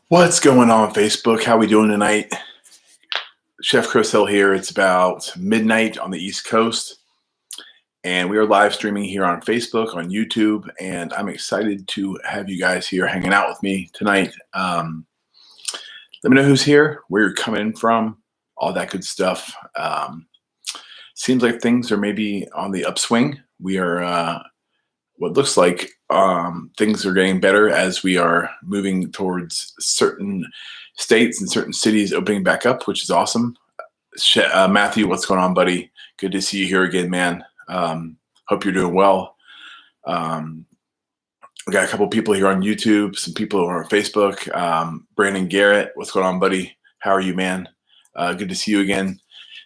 What's going on, Facebook? How we doing tonight? Chef Chris Hill here. It's about midnight on the East Coast, and we are live streaming here on Facebook, on YouTube, and I'm excited to have you guys here hanging out with me tonight. Let me know who's here, where you're coming from, all that good stuff. Seems like things are maybe on the upswing. We are what looks like things are getting better as we are moving towards certain states and certain cities opening back up, which is awesome. Matthew, what's going on, buddy? Good to see you here again, man. Hope you're doing well. We got a couple people here on YouTube, some people on Facebook. Brandon Garrett, what's going on, buddy? How are you, man? Good to see you again.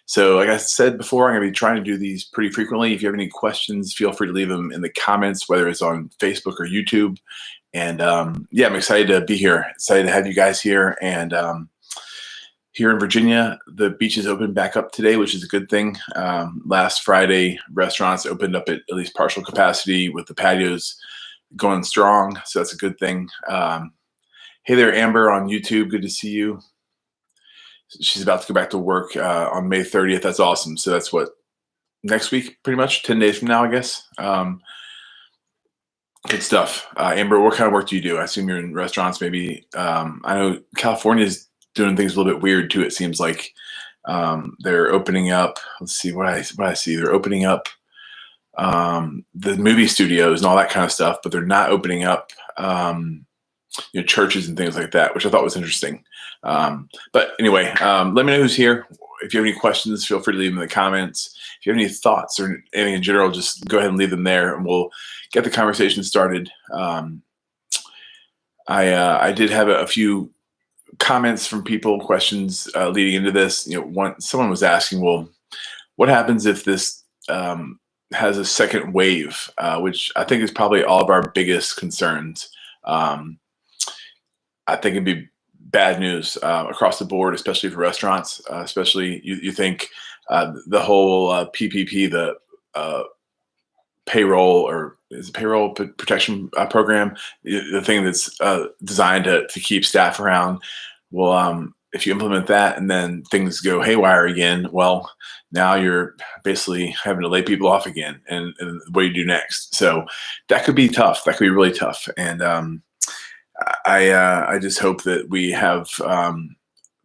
So like I said before, I'm going to be trying to do these pretty frequently. If you have any questions, feel free to leave them in the comments, whether it's on Facebook or YouTube. And yeah, I'm excited to be here. Excited to have you guys here. And here in Virginia, the beaches opened back up today, which is a good thing. Last Friday, restaurants opened up at least partial capacity with the patios going strong. So that's a good thing. Hey there, Amber on YouTube. Good to see you. She's about to go back to work on May 30th. That's awesome. So that's what, next week, pretty much 10 days from now, I guess. Good stuff. Amber, what kind of work do you do? I assume you're in restaurants, maybe. I know California's doing things a little bit weird too. It seems like they're opening up. Let's see what I see. They're opening up the movie studios and all that kind of stuff, but they're not opening up churches and things like that, which I thought was interesting. But anyway, let me know who's here. If you have any questions, feel free to leave them in the comments. If you have any thoughts or anything in general, just go ahead and leave them there, and we'll get the conversation started. I did have a few comments from people, questions leading into this. Someone was asking, well, what happens if this has a second wave, which I think is probably all of our biggest concerns. I think it'd be bad news across the board, especially for restaurants. Especially you think the whole PPP, the payroll or is it payroll protection program, the thing that's designed to keep staff around. Well, if you implement that and then things go haywire again, well, now you're basically having to lay people off again, and what do you do next? So that could be tough. That could be really tough. And I just hope that we have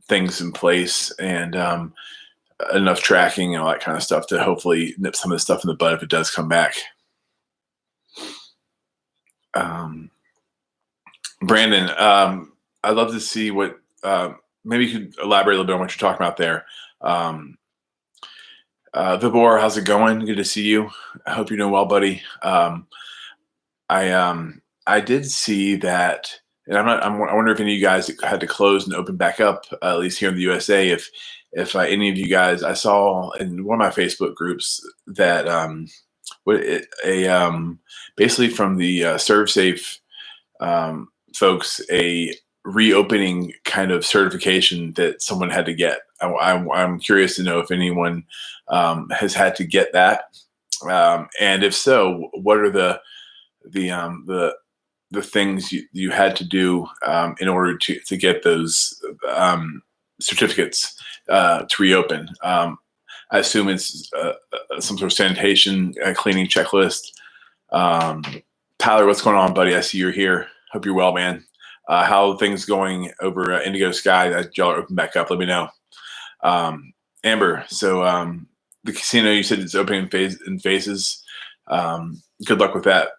things in place and enough tracking and all that kind of stuff to hopefully nip some of the stuff in the bud if it does come back. Brandon, I'd love to see what maybe you could elaborate a little bit on what you're talking about there. Vibor, how's it going? Good to see you. I hope you're doing well, buddy. I did see that, and I wonder if any of you guys had to close and open back up, at least here in the USA. If any of you guys, I saw in one of my Facebook groups that basically from the ServSafe folks, a reopening kind of certification that someone had to get. I'm curious to know if anyone has had to get that, and if so, what are the things you had to do in order to get those certificates to reopen. I assume it's some sort of sanitation cleaning checklist. Tyler, what's going on, buddy? I see you're here. Hope you're well, man. How are things going over Indigo Sky? That y'all are open back up. Let me know. Amber, so the casino, you said it's opening in phases. Good luck with that.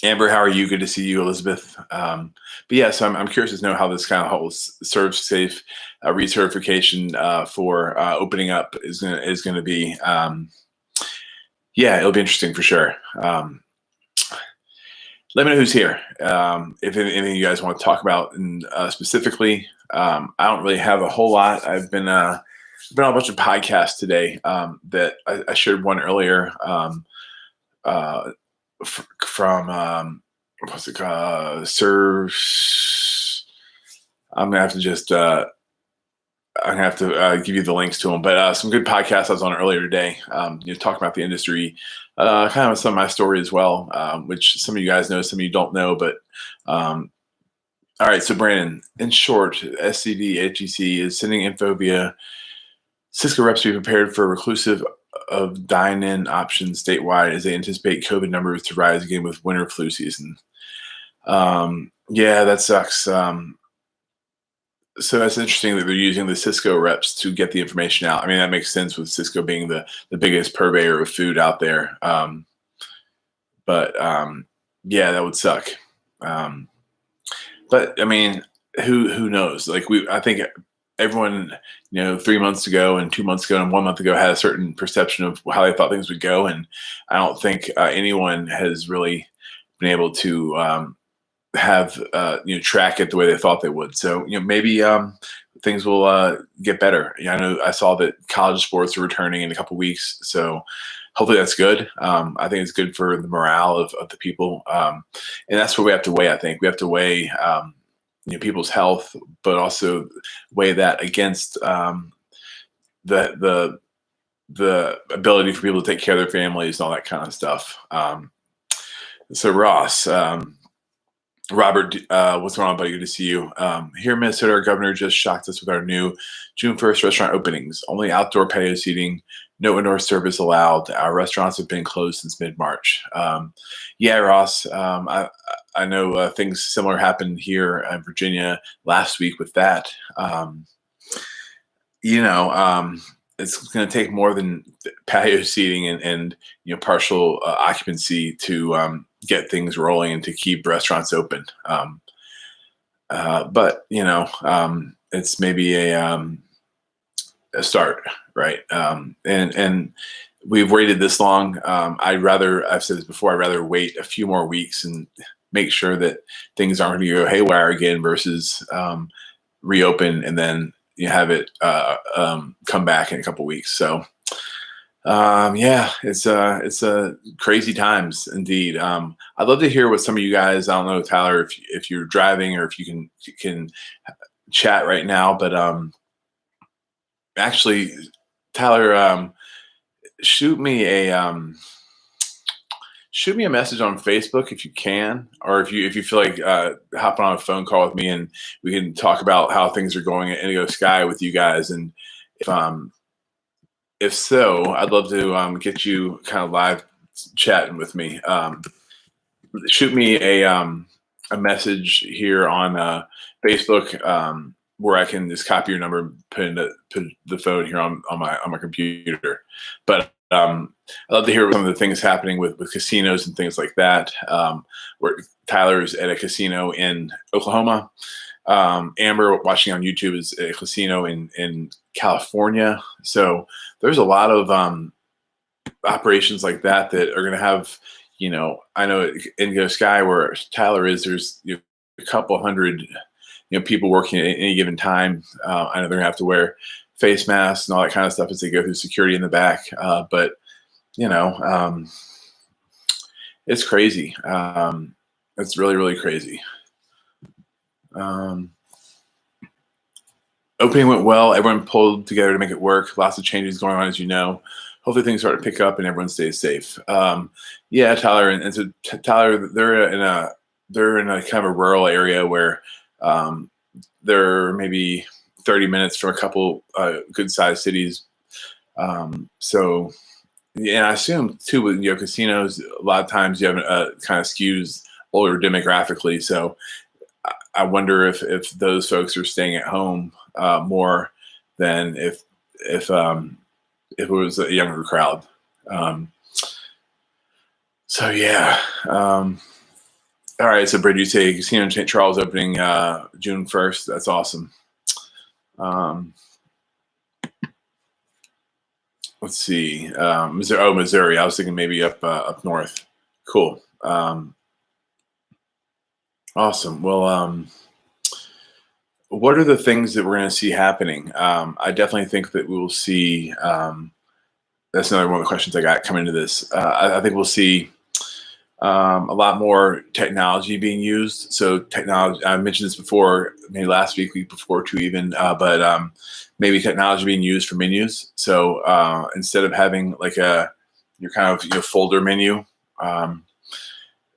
Amber, how are you? Good to see you, Elizabeth. But yeah, so I'm curious to know how this kind of whole ServSafe recertification for opening up is going to be. Yeah, it'll be interesting for sure. Let me know who's here. If anything you guys want to talk about specifically, I don't really have a whole lot. I've been on a bunch of podcasts today that I shared one earlier. From what's it called? I'm gonna have to just give you the links to them. But some good podcasts I was on earlier today. Talking about the industry, kind of some of my story as well, which some of you guys know, some of you don't know. But All right, so Brandon, in short, SCDHEC is sending info via Cisco reps to be prepared for reclusive of dine-in options statewide as they anticipate COVID numbers to rise again with winter flu season. Yeah, that sucks. So that's interesting that they're using the Cisco reps to get the information out. I mean, that makes sense with Cisco being the biggest purveyor of food out there. But yeah, that would suck. Um, but I mean, who knows? Like I think everyone, 3 months ago and 2 months ago and 1 month ago had a certain perception of how they thought things would go, and I don't think anyone has really been able to have track it the way they thought they would. So maybe things will get better. I know I saw that college sports are returning in a couple weeks, so hopefully that's good. I think it's good for the morale of the people, and that's what we have to weigh. I think we have to weigh people's health, but also weigh that against the ability for people to take care of their families and all that kind of stuff. So Ross. Robert, what's going on, buddy? Good to see you. Here in Minnesota, our governor just shocked us with our new June 1st restaurant openings. Only outdoor patio seating, no indoor service allowed. Our restaurants have been closed since mid-March. Yeah, Ross, I know things similar happened here in Virginia last week with that. It's going to take more than patio seating and partial occupancy to get things rolling and to keep restaurants open. But it's maybe a start, right? And we've waited this long. I've said this before, I'd rather wait a few more weeks and make sure that things aren't going to go haywire again versus reopen and then have it come back in a couple weeks. So yeah, it's crazy times indeed. I'd love to hear what some of you guys, I don't know, Tyler, if you're driving or if you can chat right now, but actually, Tyler, shoot me a message on Facebook if you can, or if you feel like hopping on a phone call with me and we can talk about how things are going at Indigo Sky with you guys. And if so, I'd love to get you kind of live chatting with me. Shoot me a message here on Facebook where I can just copy your number and put the phone here on my computer. But I'd love to hear some of the things happening with casinos and things like that. Where Tyler's at a casino in Oklahoma. Amber, watching on YouTube, is a casino in California. So there's a lot of operations like that are going to have, I know Indigo Sky where Tyler is, there's a couple hundred, people working at any given time. I know they're going to have to wear face masks and all that kind of stuff as they go through security in the back. But it's crazy. It's really, really crazy. Opening went well. Everyone pulled together to make it work. Lots of changes going on, as you know. Hopefully things start to pick up and everyone stays safe. Yeah, Tyler, and so Tyler, they're in a kind of a rural area where they're maybe 30 minutes from a couple good-sized cities. So, yeah, I assume too with casinos, a lot of times you have kind of skews older demographically. So I wonder if those folks are staying at home more than if it was a younger crowd. So yeah. All right. So Brady, you say Casino in St. Charles opening June 1st. That's awesome. Let's see. Missouri. I was thinking maybe up north. Cool. Awesome. Well, what are the things that we're going to see happening? I definitely think that we will see. That's another one of the questions I got coming into this. I think we'll see a lot more technology being used. So technology, I mentioned this before, maybe last week before too even, but maybe technology being used for menus. So instead of having like your kind of folder menu,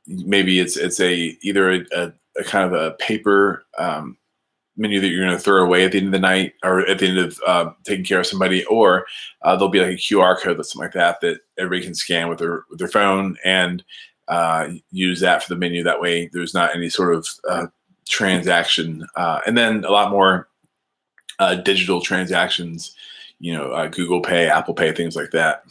maybe it's either a kind of a paper menu that you're going to throw away at the end of the night or at the end of taking care of somebody, or there'll be like a QR code or something like that that everybody can scan with their phone and use that for the menu. That way, there's not any sort of transaction, and then a lot more digital transactions. Google Pay, Apple Pay, things like that.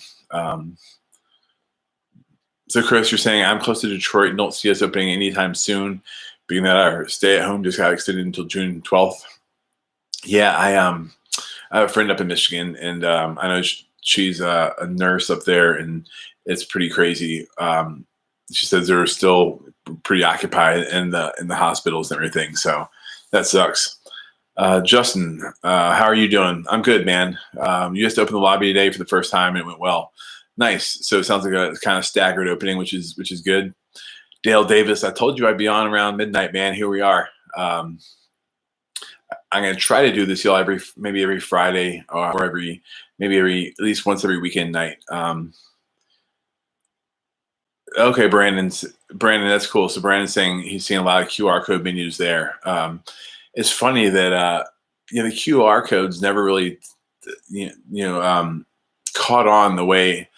So, Chris, you're saying I'm close to Detroit and don't see us opening anytime soon, being that our stay at home just got extended until June 12th. Yeah, I have a friend up in Michigan, and I know she's a nurse up there, and it's pretty crazy. She says they're still pretty occupied in the hospitals and everything, so that sucks. Justin, how are you doing? I'm good, man. You just opened the lobby today for the first time, and it went well. Nice. So it sounds like a kind of staggered opening, which is good. Dale Davis, I told you I'd be on around midnight, man. Here we are. I'm going to try to do this, y'all, maybe every Friday or at least once every weekend night. Okay, Brandon, that's cool. So Brandon's saying he's seeing a lot of QR code menus there. It's funny that the QR codes never really caught on the way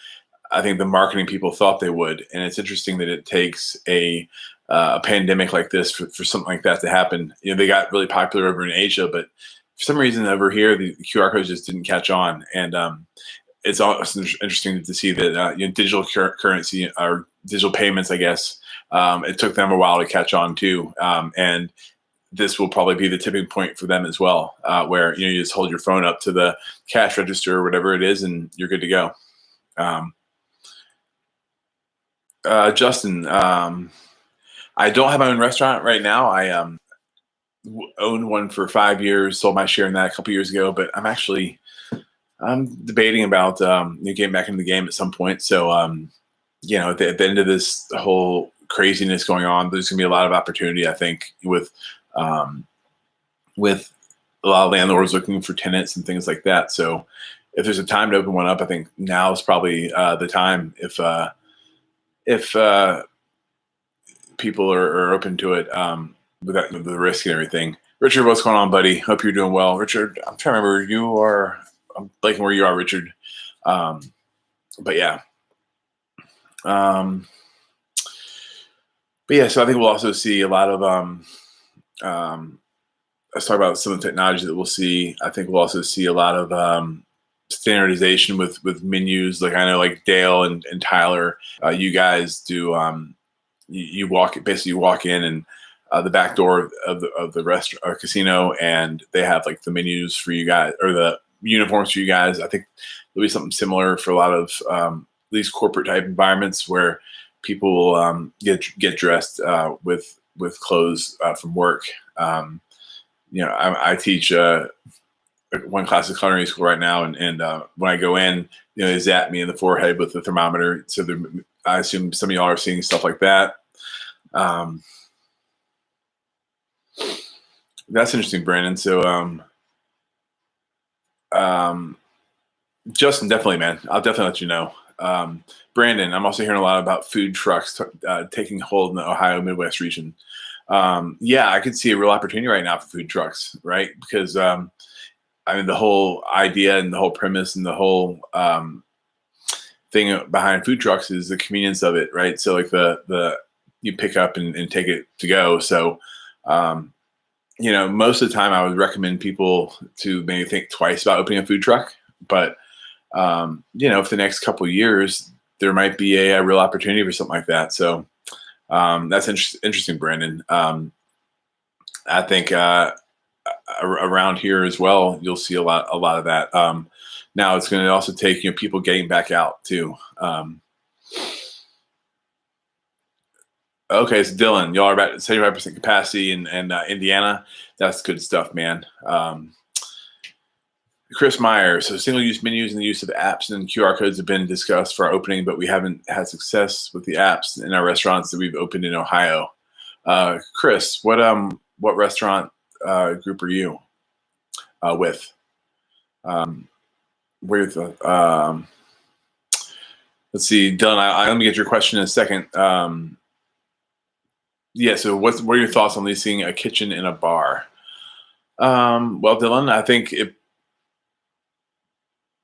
I think the marketing people thought they would. And it's interesting that it takes a pandemic like this for something like that to happen. They got really popular over in Asia, but for some reason over here, the QR codes just didn't catch on. And it's also interesting to see that digital currency or digital payments, I guess, it took them a while to catch on too. And this will probably be the tipping point for them as well, where you just hold your phone up to the cash register or whatever it is, and you're good to go. Justin, I don't have my own restaurant right now. I owned one for 5 years, sold my share in that a couple years ago, but I'm debating about getting back into the game at some point. So, at the end of this whole craziness going on, there's going to be a lot of opportunity, I think, with a lot of landlords looking for tenants and things like that. So if there's a time to open one up, I think now is probably the time if people are open to it with the risk and everything. Richard, what's going on, buddy? Hope you're doing well. Richard, I'm trying to remember, I'm liking where you are, Richard. But yeah. So I think we'll also see a lot of let's talk about some of the technology that we'll see. I think we'll also see a lot of standardization with menus. Like I know, like Dale and Tyler, you guys do. You walk in and the back door of the restaurant or casino, and they have like the menus for you guys or the uniforms for you guys. I think there'll be something similar for a lot of at least corporate type environments where people will get dressed with clothes from work. I teach one class of culinary school right now, and when I go in, they zap me in the forehead with the thermometer. So I assume some of y'all are seeing stuff like that. That's interesting, Brandon. So, Justin, definitely, man. I'll definitely let you know. Brandon, I'm also hearing a lot about food trucks taking hold in the Ohio Midwest region. I could see a real opportunity right now for food trucks, right? Because the whole idea and the whole premise and the whole thing behind food trucks is the convenience of it, right? So like the you pick up and take it to go. So most of the time I would recommend people to maybe think twice about opening a food truck, but for the next couple of years there might be a real opportunity for something like that. So that's interesting, Brandon. I think around here as well, you'll see a lot of that. Now it's going to also take people getting back out too. Okay, so Dylan, y'all are about 75% capacity in Indiana. That's good stuff, man. Chris Meyer, so single-use menus and the use of apps and QR codes have been discussed for our opening, but we haven't had success with the apps in our restaurants that we've opened in Ohio. Chris, what restaurant group are you with? Let's see, Dylan. Let me get your question in a second. Yeah. So what are your thoughts on leasing a kitchen in a bar? Well, Dylan, I think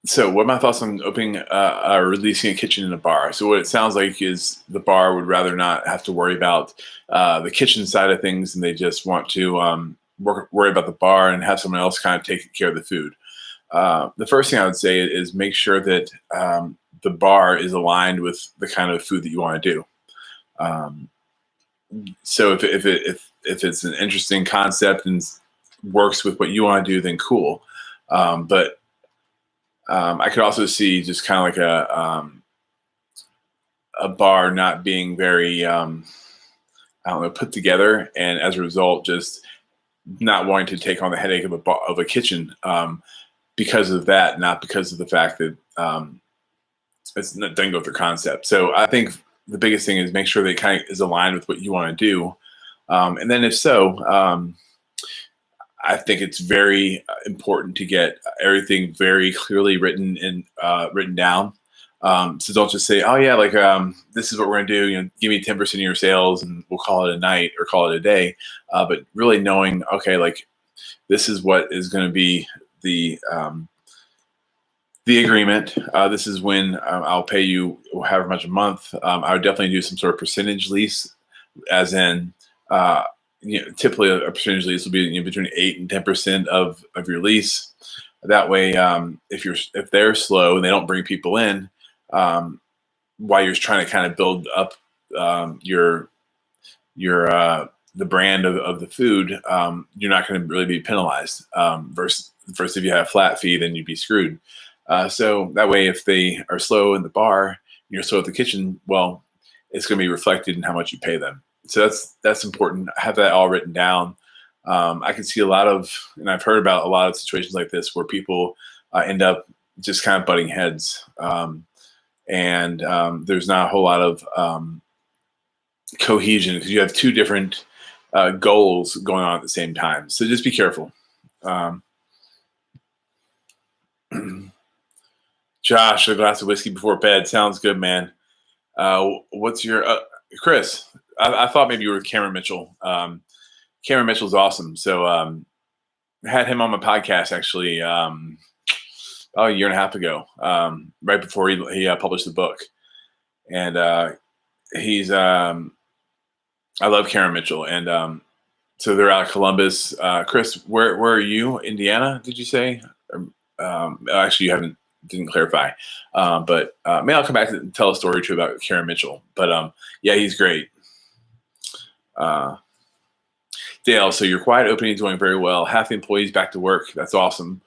so. What are my thoughts on opening or releasing a kitchen in a bar? So what it sounds like is the bar would rather not have to worry about the kitchen side of things, and they just want to worry about the bar and have someone else kind of take care of the food. The first thing I would say is make sure that the bar is aligned with the kind of food that you want to do. Um, so if it's an interesting concept and works with what you want to do, then cool. But I could also see just kind of like a bar not being very I don't know, put together, and as a result, just not wanting to take on the headache of a kitchen because of that, not because of the fact that it doesn't go with their concept. So I think the biggest thing is make sure that it kind of is aligned with what you want to do, and then if so. I think it's very important to get everything very clearly written and written down. So don't just say, "Oh yeah, like this is what we're gonna do. You know, give me 10% of your sales, and we'll call it a night or call it a day." But really knowing, okay, like this is what is going to be the agreement. This is when I'll pay you however much a month. I would definitely do some sort of percentage lease, as in. Typically a percentage lease will be between 8 and 10% of your lease. That way, if they're slow and they don't bring people in, while you're trying to kind of build up your the brand of the food, you're not going to really be penalized. Versus if you have a flat fee, then you'd be screwed. So that way, if they are slow in the bar, and you're slow at the kitchen, well, it's going to be reflected in how much you pay them. So that's important. I have that all written down. I can see a lot of, and I've heard about a lot of situations like this where people end up just kind of butting heads, and there's not a whole lot of cohesion because you have two different goals going on at the same time. So just be careful. Um, Josh, a glass of whiskey before bed sounds good, man. What's your Chris? I thought maybe you were Cameron Mitchell. Cameron Mitchell's awesome. So I had him on my podcast actually about a year and a half ago, right before he published the book. And he's I love Cameron Mitchell, and so they're out of Columbus. Chris, where are you? Indiana? Did you say? Actually, you haven't didn't clarify. But maybe I'll come back and tell a story too about Cameron Mitchell. But yeah, he's great. Uh, Dale, so your quiet opening is going very well. Half the employees back to work. That's awesome.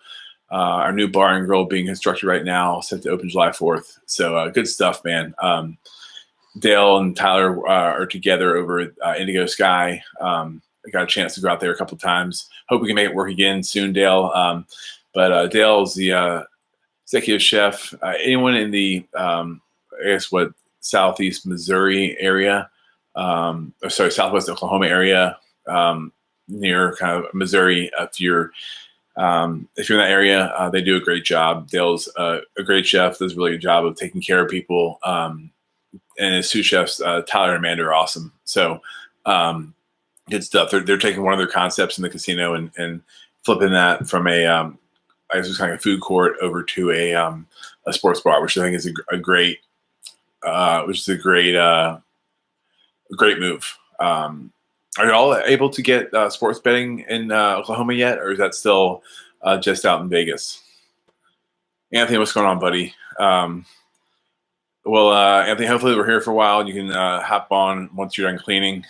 Our new bar and grill being constructed right now, set to open July 4th. So good stuff, man. Dale and Tyler are together over at Indigo Sky. I got a chance to go out there a couple of times. Hope we can make it work again soon, Dale. But Dale's the executive chef. Anyone in the, I guess, Southeast Missouri area, Southwest Oklahoma area, near kind of Missouri. If you're in that area, they do a great job. Dale's a great chef, does a really good job of taking care of people. And his sous chefs, Tyler and Amanda, are awesome. So good stuff. They're taking one of their concepts in the casino and flipping that from I guess it's kind of a food court over to a sports bar, which I think is a great great move. Are you all able to get sports betting in Oklahoma yet, or is that still just out in Vegas? Anthony, what's going on, buddy? Well, Anthony, hopefully we're here for a while and you can hop on once you're done cleaning.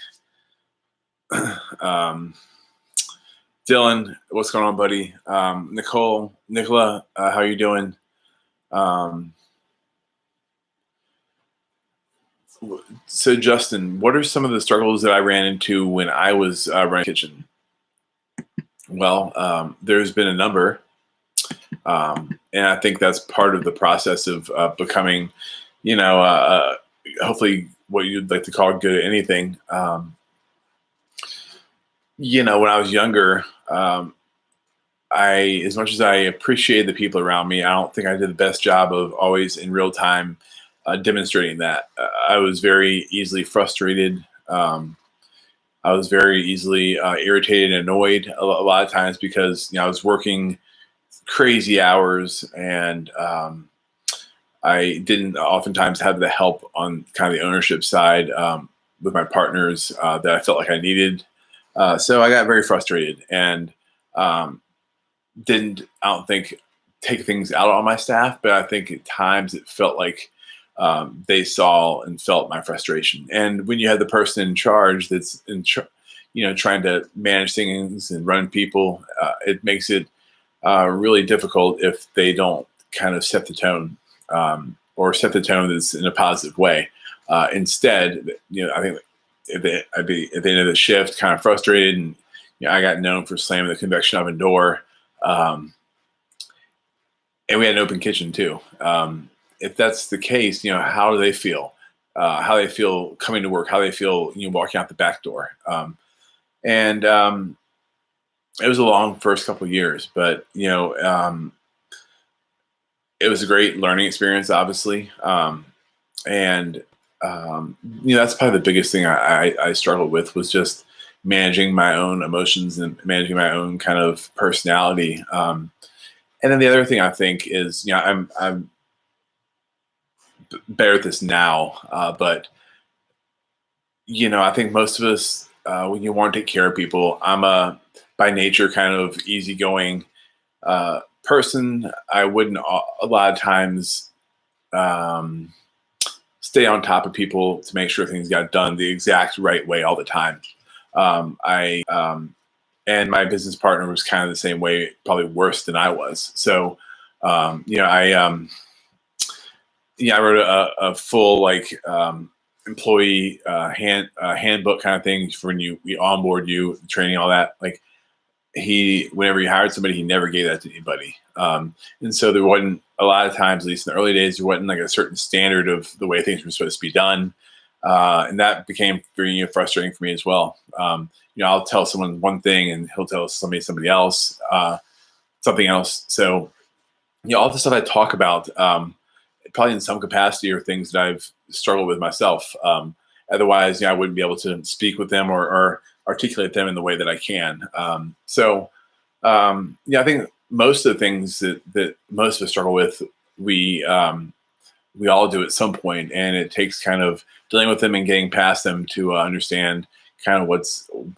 Dylan, what's going on, buddy? Nicola, how are you doing? So, Justin, what are some of the struggles that I ran into when I was running a kitchen? Well, there's been a number, and I think that's part of the process of becoming, hopefully what you'd like to call good at anything. When I was younger, as much as I appreciate the people around me, I don't think I did the best job of always in real time demonstrating that. I was very easily frustrated, I was very easily irritated and annoyed a lot of times because I was working crazy hours, and I didn't oftentimes have the help on kind of the ownership side with my partners that I felt like I needed. So I got very frustrated and um, didn't, I don't think, take things out on my staff, but I think at times it felt like they saw and felt my frustration. And when you have the person in charge that's trying to manage things and run people, it makes it really difficult if they don't kind of set the tone, or set the tone that's in a positive way. Instead, I think I'd be at the end of the shift kind of frustrated, and I got known for slamming the convection oven door. Um, and we had an open kitchen too. If that's the case, how do they feel? How they feel coming to work? How they feel, walking out the back door? And It was a long first couple of years, but it was a great learning experience, obviously. And That's probably the biggest thing I struggled with, was just managing my own emotions and managing my own kind of personality. And then the other thing I think is, I'm better at this now, but I think most of us, when you want to take care of people, I'm a by nature kind of easygoing person. I wouldn't a lot of times um, stay on top of people to make sure things got done the exact right way all the time. I And my business partner was kind of the same way, probably worse than I was. So, I wrote a full employee handbook kind of thing for when we onboard you, training, all that. Like, whenever he hired somebody, he never gave that to anybody. And so there wasn't, a lot of times, at least in the early days, there wasn't like a certain standard of the way things were supposed to be done. And that became very frustrating for me as well. I'll tell someone one thing and he'll tell somebody else something else. So, all the stuff I talk about, probably in some capacity, are things that I've struggled with myself. Otherwise, I wouldn't be able to speak with them or articulate them in the way that I can. I think most of the things that most of us struggle with, we we all do at some point, and it takes kind of dealing with them and getting past them to understand kind of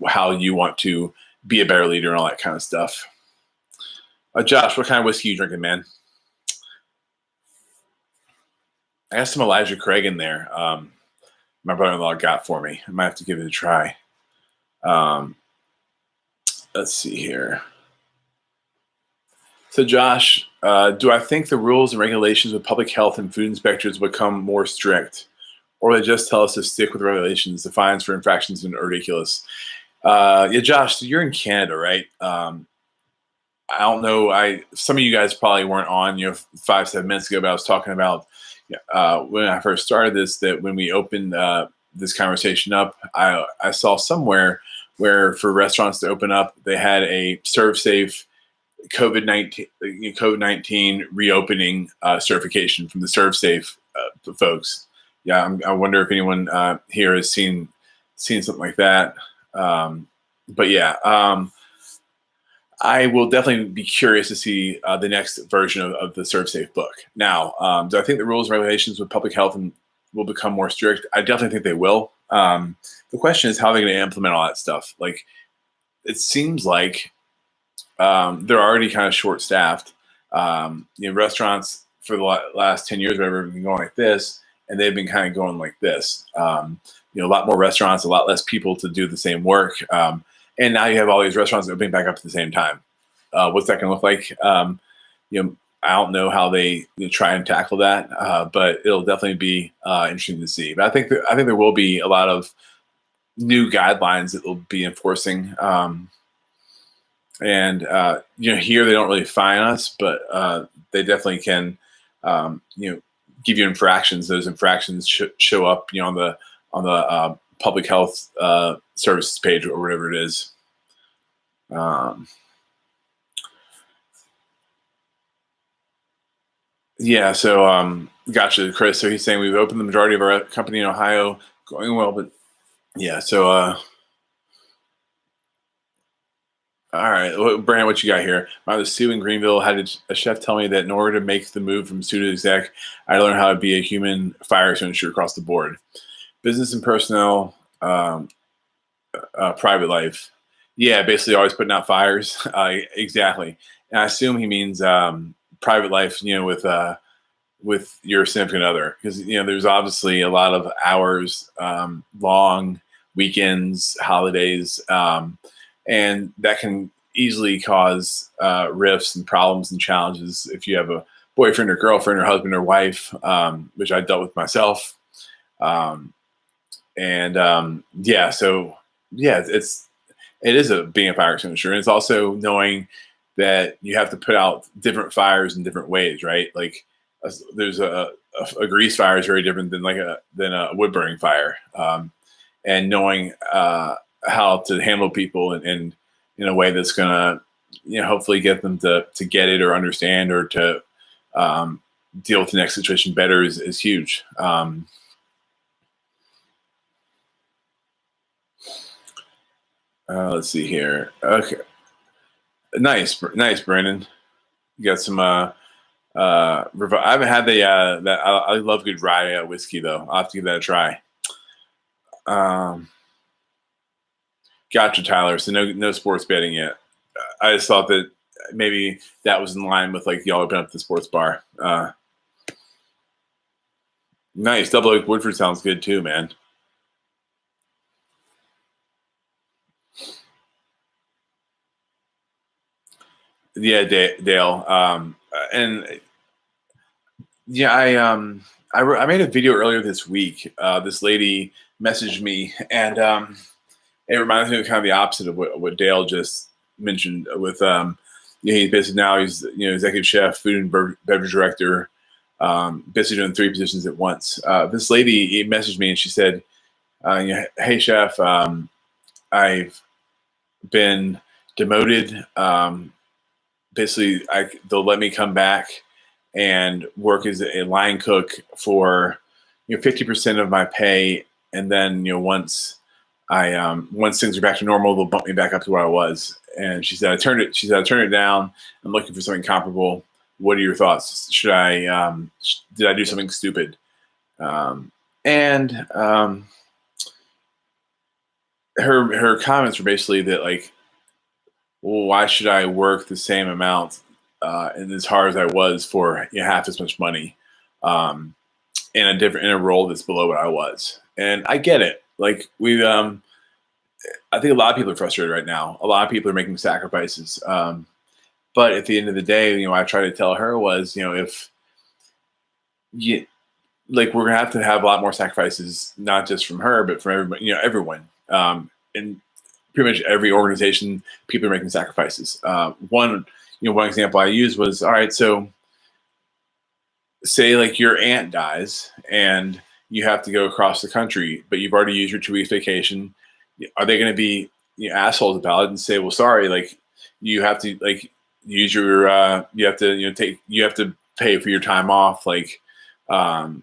how you want to be a better leader and all that kind of stuff. Josh, what kind of whiskey you drinking, man? I got some Elijah Craig in there. My brother-in-law got for me. I might have to give it a try. Um, let's see here. So, Josh, do I think the rules and regulations with public health and food inspectors will become more strict, or will they just tell us to stick with regulations? The fines for infractions are ridiculous. Yeah, Josh, so you're in Canada, right? I don't know. Some of you guys probably weren't on, 5-7 minutes ago, but I was talking about when I first started this, that when we opened this conversation up, I saw somewhere where for restaurants to open up, they had a ServSafe COVID-19 reopening certification from the ServSafe folks. Yeah, I wonder if anyone here has seen something like that. But yeah. I will definitely be curious to see the next version of the ServSafe book. Now, do I think the rules and regulations with public health will become more strict? I definitely think they will. The question is how they're going to implement all that stuff. Like, it seems like they're already kind of short-staffed. Restaurants for the last 10 years, whatever, have been going like this, and they've been kind of going like this. A lot more restaurants, a lot less people to do the same work. And now you have all these restaurants opening back up at the same time. What's that going to look like? I don't know how they try and tackle that, but it'll definitely be interesting to see. But I think there will be a lot of new guidelines that will be enforcing. Here they don't really fine us, but they definitely can, give you infractions. Those infractions show up, on the public health services page or whatever it is. Gotcha, Chris. So he's saying we've opened the majority of our company in Ohio, going well, but yeah. So All right, Brandon, what you got here? When I was Sue in Greenville, had a chef tell me that in order to make the move from Sue to exec, I learned how to be a human fire extinguisher across the board. Business and personnel, private life. Yeah, basically always putting out fires. Exactly. And I assume he means private life, with your significant other, because there's obviously a lot of hours, long weekends, holidays, and that can easily cause rifts and problems and challenges if you have a boyfriend or girlfriend or husband or wife, which I dealt with myself. Um, and yeah, so yeah, it is a being a fire extinguisher, and it's also knowing that you have to put out different fires in different ways, right? Like there's a grease fire is very different than a wood burning fire, and knowing how to handle people and in a way that's gonna hopefully get them to get it or understand or to um, deal with the next situation better is huge. Let's see here. Okay, nice, Brandon. You got some. I haven't had the that. I love good rye whiskey though. I'll have to give that a try. Um, Gotcha, Tyler. So no sports betting yet. I just thought that maybe that was in line with like y'all open up the sports bar. Nice. Double Oak Woodford sounds good too, man. Yeah, Dale. And yeah, I made a video earlier this week. This lady messaged me, and it reminds me of kind of the opposite of what Dale just mentioned. With he's basically now he's executive chef, food and beverage director, basically doing three positions at once. This lady messaged me and she said, "Hey chef, I've been demoted. Basically, they'll let me come back and work as a line cook for 50% of my pay, and then once things are back to normal, they'll bump me back up to where I was." And she said, "I turned it." She said, "I turned it down. I'm looking for something comparable. What are your thoughts? Should I? Did I do something stupid?" And her comments were basically that like, well, why should I work the same amount and as hard as I was for half as much money in a role that's below what I was? And I get it. Like I think a lot of people are frustrated right now. A lot of people are making sacrifices. But at the end of the day, I try to tell her was, if you like, we're gonna have to have a lot more sacrifices, not just from her, but from everybody, everyone. And pretty much every organization, people are making sacrifices. One example I used was, all right, so say like your aunt dies and you have to go across the country, but you've already used your 2 weeks vacation. Are they going to be assholes about it and say, well, sorry, like you have to like use your you have to you have to pay for your time off, like or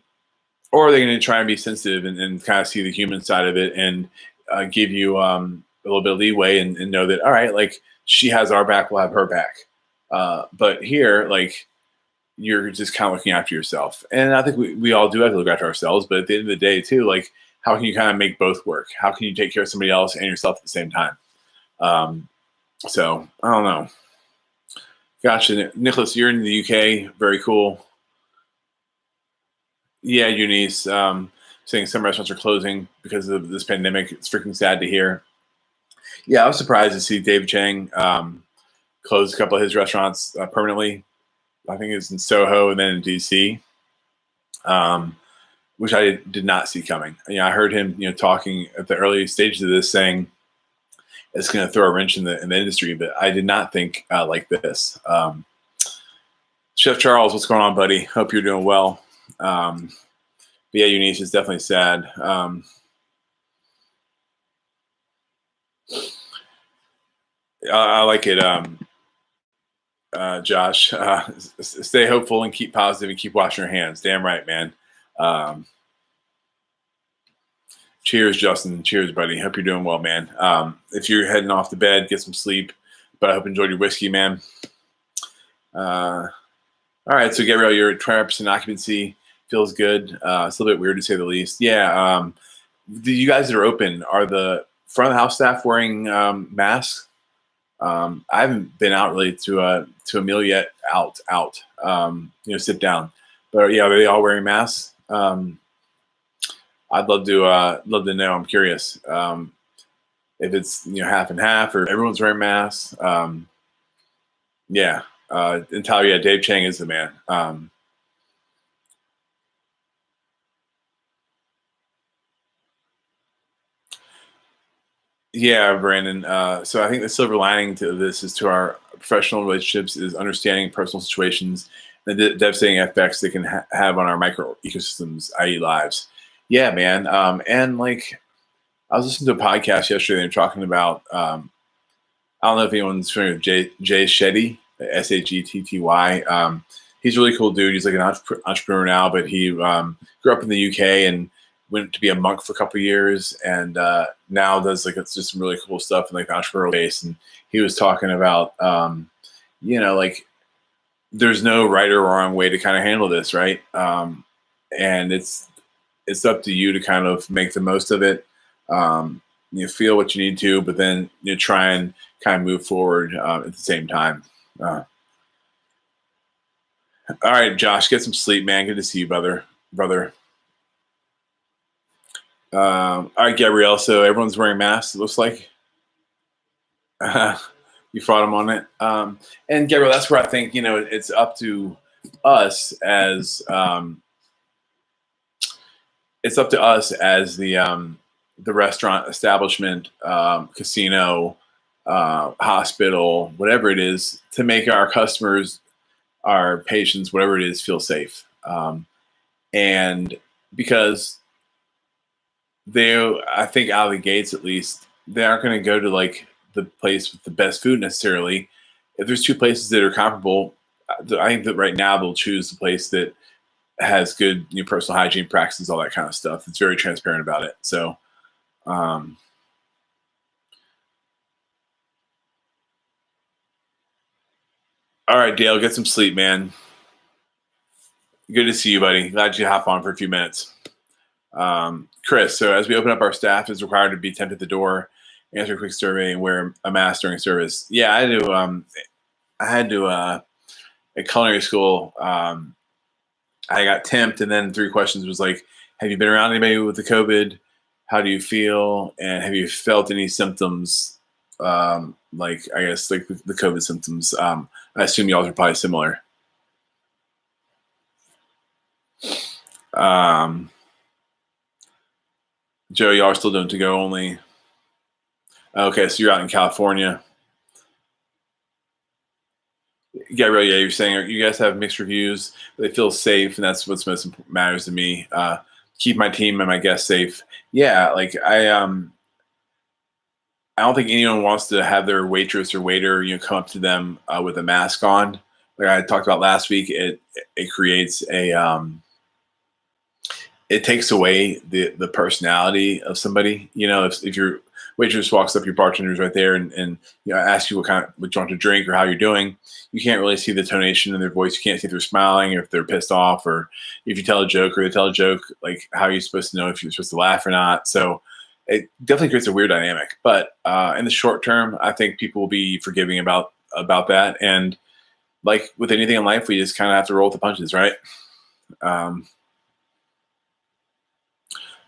are they going to try and be sensitive and kind of see the human side of it and give you a little bit of leeway and know that all right, like she has our back, we'll have her back. But here, like you're just kind of looking after yourself, and I think we all do have to look after ourselves. But at the end of the day, too, like how can you kind of make both work? How can you take care of somebody else and yourself at the same time? Um, so I don't know. Gotcha, Nicholas. You're in the UK. Very cool. Yeah, Eunice. Saying some restaurants are closing because of this pandemic. It's freaking sad to hear. Yeah, I was surprised to see Dave Chang close a couple of his restaurants permanently. I think it's in Soho and then in DC, um, which I did not see coming. I heard him, talking at the early stages of this, saying it's going to throw a wrench in the industry, but I did not think like this. Chef Charles, what's going on, buddy? Hope you're doing well. But yeah, Eunice is definitely sad. I like it, Josh. Stay hopeful and keep positive and keep washing your hands. Damn right, man. Um, Cheers, Justin. Cheers, buddy. Hope you're doing well, man. If you're heading off to bed, get some sleep. but I hope you enjoyed your whiskey, man. All right, so Gabriel, you're at 20% occupancy. Feels good. It's a little bit weird to say the least. Yeah. You guys that are open, are the front of the house staff wearing masks? I haven't been out really to a meal yet. Out. Sit down. But yeah, are they all wearing masks? I'd love to know. I'm curious if it's half and half or everyone's wearing masks. Yeah. And Tyler, yeah, Dave Chang is the man. Yeah, Brandon. So I think the silver lining to this is to our professional relationships is understanding personal situations and the devastating effects they can have on our micro ecosystems, i.e., lives. Yeah, man. And like I was listening to a podcast yesterday. They're talking about I don't know if anyone's familiar with Jay Shetty, Shetty. He's a really cool dude. He's like an entrepreneur now, but he grew up in the UK and went to be a monk for a couple of years, and now does like it's just some really cool stuff in like the entrepreneurial base. And he was talking about like there's no right or wrong way to kind of handle this, right? And it's up to you to kind of make the most of it. You feel what you need to, but then you try and kind of move forward at the same time. All right, Josh, get some sleep, man. Good to see you, brother. All right, Gabrielle. So everyone's wearing masks. It looks like you fought him on it. And Gabrielle, that's where I think it's up to us as the restaurant establishment, casino, hospital, whatever it is, to make our customers, our patients, whatever it is, feel safe. And because I think out of the gates, at least, they aren't going to go to like the place with the best food necessarily. If there's two places that are comparable, I think that right now they'll choose the place that has good personal hygiene practices, all that kind of stuff. It's very transparent about it. So, all right, Dale, get some sleep, man. Good to see you, buddy. Glad you hop on for a few minutes. Chris, so as we open up, our staff is required to be temped at the door, answer a quick survey, and wear a mask during service. Yeah, I had to at culinary school. I got temped, and then 3 questions was like, have you been around anybody with the COVID? How do you feel? And have you felt any symptoms? Like I guess like the COVID symptoms. I assume y'all are probably similar. Joe, y'all are still doing to go only. Okay, so you're out in California. Gabriel, yeah, you're saying you guys have mixed reviews. They feel safe, and that's what's most matters to me. Keep my team and my guests safe. Yeah, like I don't think anyone wants to have their waitress or waiter, come up to them with a mask on. Like I talked about last week, it creates it takes away the personality of somebody. If your waitress walks up, your bartender's right there, and asks you what you want to drink or how you're doing, you can't really see the tonation in their voice. You can't see if they're smiling or if they're pissed off, or if you tell a joke or they tell a joke. Like, how are you supposed to know if you're supposed to laugh or not? So it definitely creates a weird dynamic. But in the short term, I think people will be forgiving about that. And like with anything in life, we just kind of have to roll with the punches, right?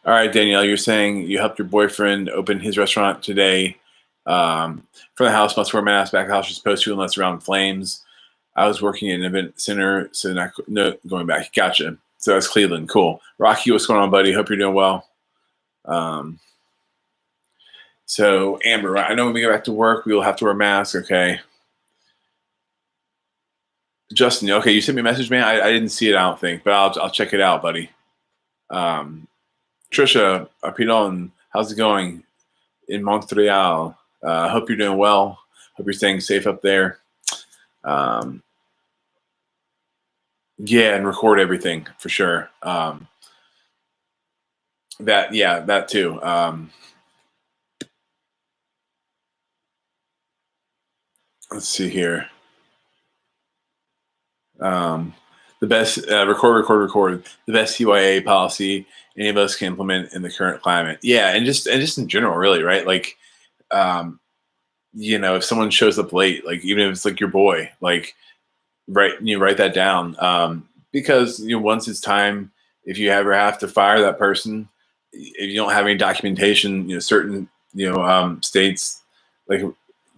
All right, Danielle, you're saying you helped your boyfriend open his restaurant today. From the house, must wear a mask. Back of the house, you're supposed to, unless around flames. I was working in an event center, so no going back. Gotcha. So that's Cleveland. Cool. Rocky, what's going on, buddy? Hope you're doing well. So Amber, I know when we go back to work, we will have to wear masks. Okay. Justin, okay, you sent me a message, man. I didn't see it, I don't think, but I'll check it out, buddy. Trisha, Pidon, how's it going in Montreal? Hope you're doing well. Hope you're staying safe up there. Yeah, and record everything for sure. That too. let's see here. Um, the best record. The best CYA policy any of us can implement in the current climate. Yeah, and just in general, really, right? Like, um, if someone shows up late, like even if it's like your boy, like write that down, because once it's time, if you ever have to fire that person, if you don't have any documentation, certain states, like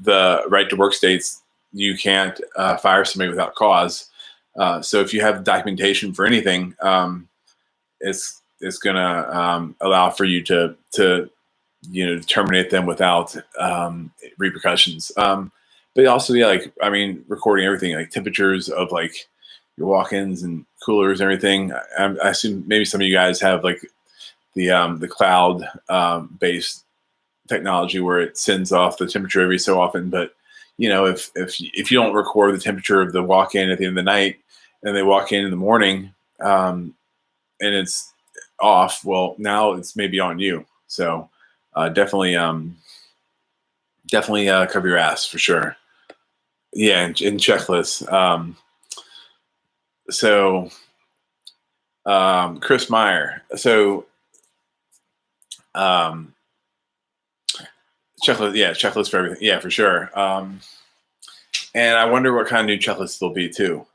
the right to work states, you can't fire somebody without cause. So if you have documentation for anything, it's gonna allow for you to terminate them without repercussions. But also, yeah, like I mean, recording everything, like temperatures of like your walk-ins and coolers and everything. I assume maybe some of you guys have like the cloud based technology where it sends off the temperature every so often. But if you don't record the temperature of the walk-in at the end of the night, and they walk in the morning, and it's off, well, now it's maybe on you. So definitely cover your ass for sure. Yeah, and checklists. So Chris Meyer. So um, checklist. Yeah, checklist for everything. Yeah, for sure. And I wonder what kind of new checklists there'll be too.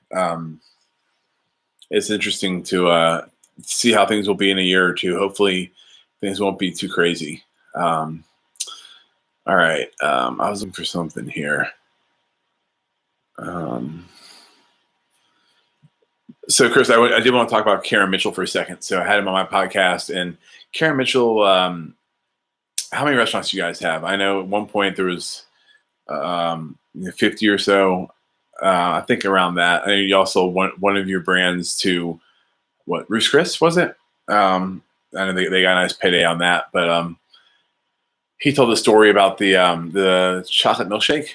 It's interesting to see how things will be in a year or two. Hopefully, things won't be too crazy. All right. I was looking for something here. So, Chris, I did want to talk about Karen Mitchell for a second. So I had him on my podcast, and Karen Mitchell. How many restaurants do you guys have? I know at one point there was 50 or so. I think around that. I know you also one of your brands to what, Ruth's Chris, was it? I know they got a nice payday on that, but he told the story about the chocolate milkshake.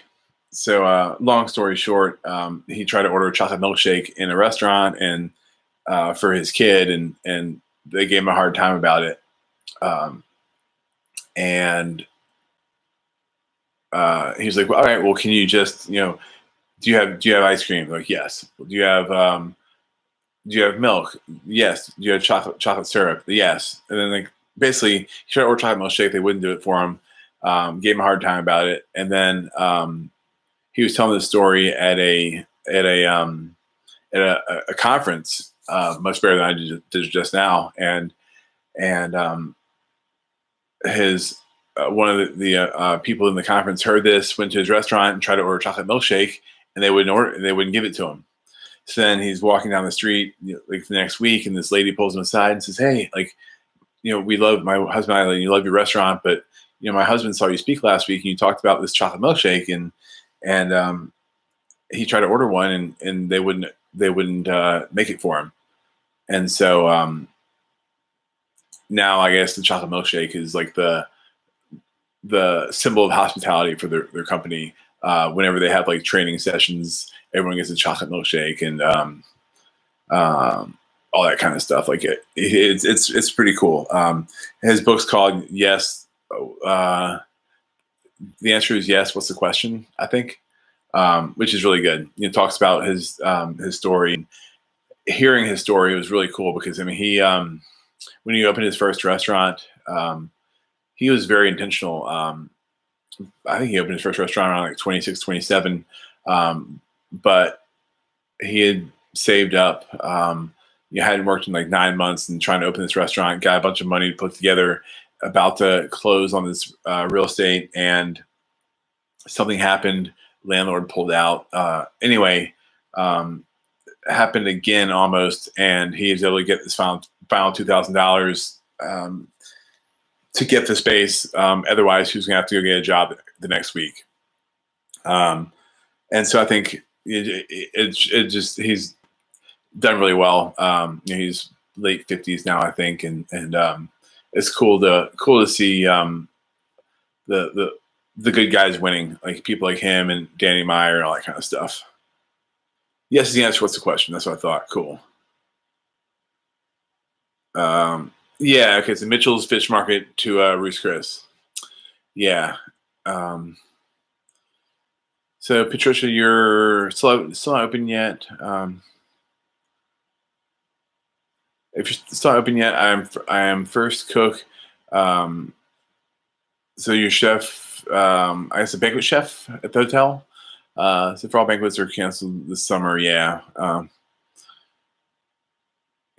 So long story short, he tried to order a chocolate milkshake in a restaurant and for his kid, and they gave him a hard time about it. And he was like, well, all right, well, can you just, do you have ice cream? Like, yes. Do you have milk? Yes. Do you have chocolate syrup? Yes. And then like basically he tried to order chocolate milkshake. They wouldn't do it for him. Gave him a hard time about it. And then he was telling the story at a conference, much better than I did just now. And his one of the people in the conference heard this, went to his restaurant and tried to order a chocolate milkshake, and they wouldn't give it to him. So then he's walking down the street, like the next week, and this lady pulls him aside and says, "Hey, like, we love, my husband and I, you love your restaurant, but my husband saw you speak last week, and you talked about this chocolate milkshake, and he tried to order one, and they wouldn't make it for him, and so now I guess the chocolate milkshake is like the symbol of hospitality for their company. Whenever they have like training sessions, everyone gets a chocolate milkshake and all that kind of stuff. Like it's pretty cool. His book's called Yes. The answer is yes. What's the question? I think, which is really good. It talks about his story. Hearing his story was really cool because I mean when he opened his first restaurant, he was very intentional. I think he opened his first restaurant around like 26, 27. But he had saved up. Hadn't worked in like 9 months and trying to open this restaurant, got a bunch of money to put together, about to close on this real estate, and something happened. Landlord pulled out. Anyway, happened again almost, and he was able to get this final $2,000 to get the space. Otherwise, he was going to have to go get a job the next week. And so I think it just he's done really well. He's late 50s now, I think, and it's cool to see the good guys winning, like people like him and Danny Meyer and all that kind of stuff. Yes is the answer. What's the question? That's what I thought. Cool. Yeah. Okay. So Mitchell's Fish Market to Ruth's Chris. Yeah. So Patricia, you're still not open yet. If you're still not open yet, I am First Cook. Um, so your chef, I guess a banquet chef at the hotel. So for all banquets are canceled this summer, yeah.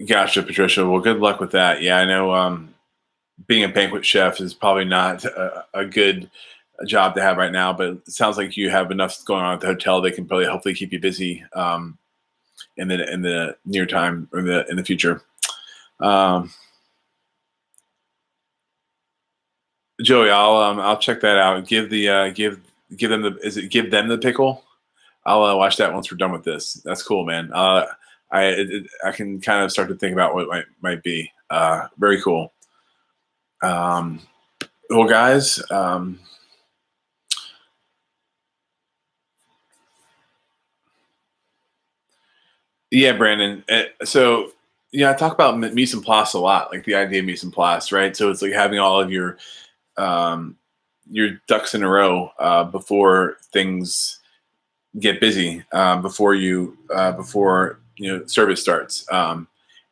Gotcha, Patricia. Well, good luck with that. Yeah, I know. Being a banquet chef is probably not a good job to have right now, but it sounds like you have enough going on at the hotel. They can probably hopefully keep you busy in the near time or in the future. Joey, I'll check that out. Give them give them the pickle? I'll watch that once we're done with this. That's cool, man. I can kind of start to think about what it might be. Very cool. Well, guys, yeah, Brandon. So, yeah, I talk about mise en place a lot, like the idea of mise en place, right? So it's like having all of um, your ducks in a row before things get busy, before service starts.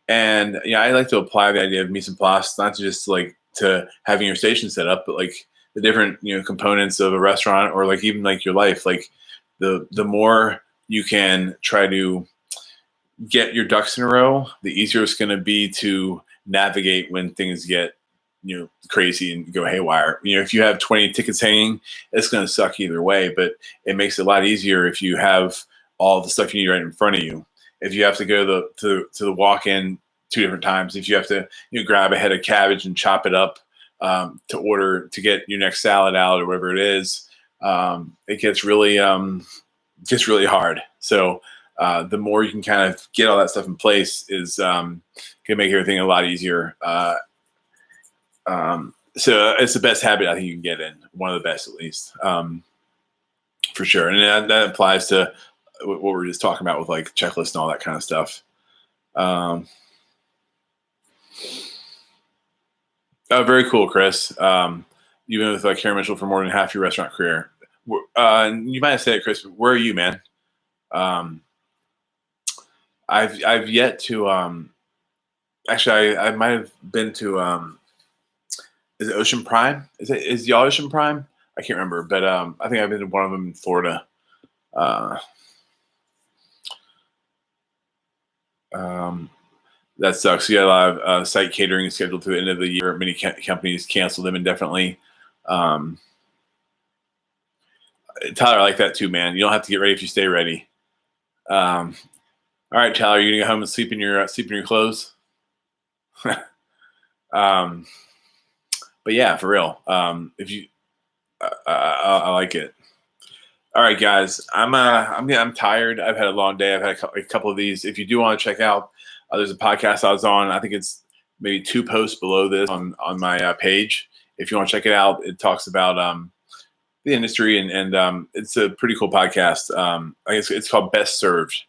And yeah, I like to apply the idea of mise en place not just like to having your station set up, but like the different components of a restaurant or like even like your life. Like the more you can try to get your ducks in a row, the easier it's going to be to navigate when things get crazy and go haywire. If you have 20 tickets hanging, it's going to suck either way, but it makes it a lot easier if you have all the stuff you need right in front of you. If you have to go to the walk-in 2 different times, if you have to grab a head of cabbage and chop it up to get your next salad out or whatever it is, it gets really hard. So the more you can kind of get all that stuff in place is can make everything a lot easier. So it's the best habit I think you can get in, one of the best at least, for sure. And that applies to what we were just talking about with like checklists and all that kind of stuff. Oh, very cool, Chris. You've been with Karen Mitchell for more than half your restaurant career. You might have said it, Chris, but where are you, man? I've yet to actually I might have been to is it Ocean Prime? Is y'all Ocean Prime? I can't remember, but I think I've been to one of them in Florida. That sucks. You got a lot of site catering scheduled to the end of the year. Many companies cancel them indefinitely. Tyler, I like that too, man. You don't have to get ready if you stay ready. All right, Tyler, you gonna go home and sleep in your clothes? But yeah, for real. If you, I like it. All right, guys. I'm tired. I've had a long day. I've had a couple of these. If you do want to check out, there's a podcast I was on. I think it's maybe 2 posts below this on my page. If you want to check it out, it talks about the industry and it's a pretty cool podcast. I guess it's called Best Served.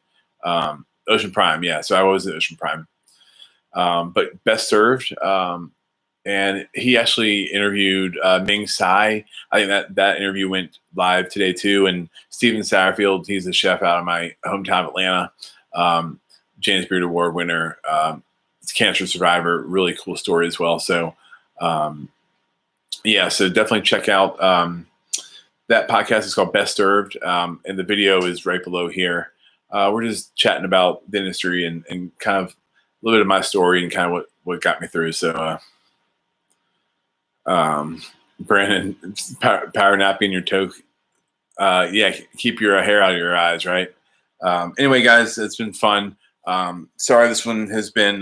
Ocean Prime, yeah. So I was at Ocean Prime, but Best Served. And he actually interviewed Ming Tsai. I think that interview went live today too. And Steven Satterfield, he's a chef out of my hometown of Atlanta. James Beard Award winner, cancer survivor, really cool story as well. So yeah, so definitely check out that podcast. Is called Best Served, and the video is right below here. We're just chatting about the industry and kind of a little bit of my story and kind of what got me through. So Brandon, power napping your toe. Yeah, keep your hair out of your eyes, right? Anyway, guys, it's been fun. Sorry, this one has been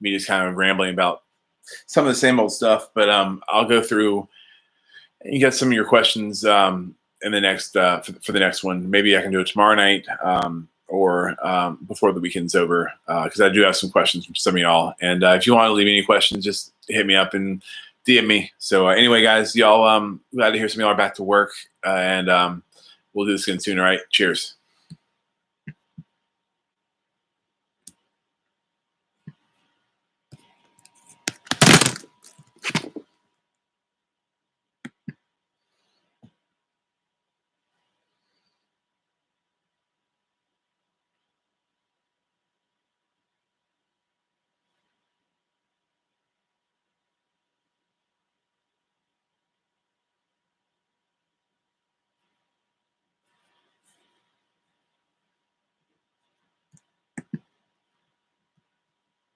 me just kind of rambling about some of the same old stuff, but I'll go through and get some of your questions in the next for the next one. Maybe I can do it tomorrow night or before the weekend's over because I do have some questions from some of y'all. And if you want to leave any questions, just hit me up and DM me. So anyway, guys, y'all glad to hear some of y'all are back to work and we'll do this again soon. All right, cheers.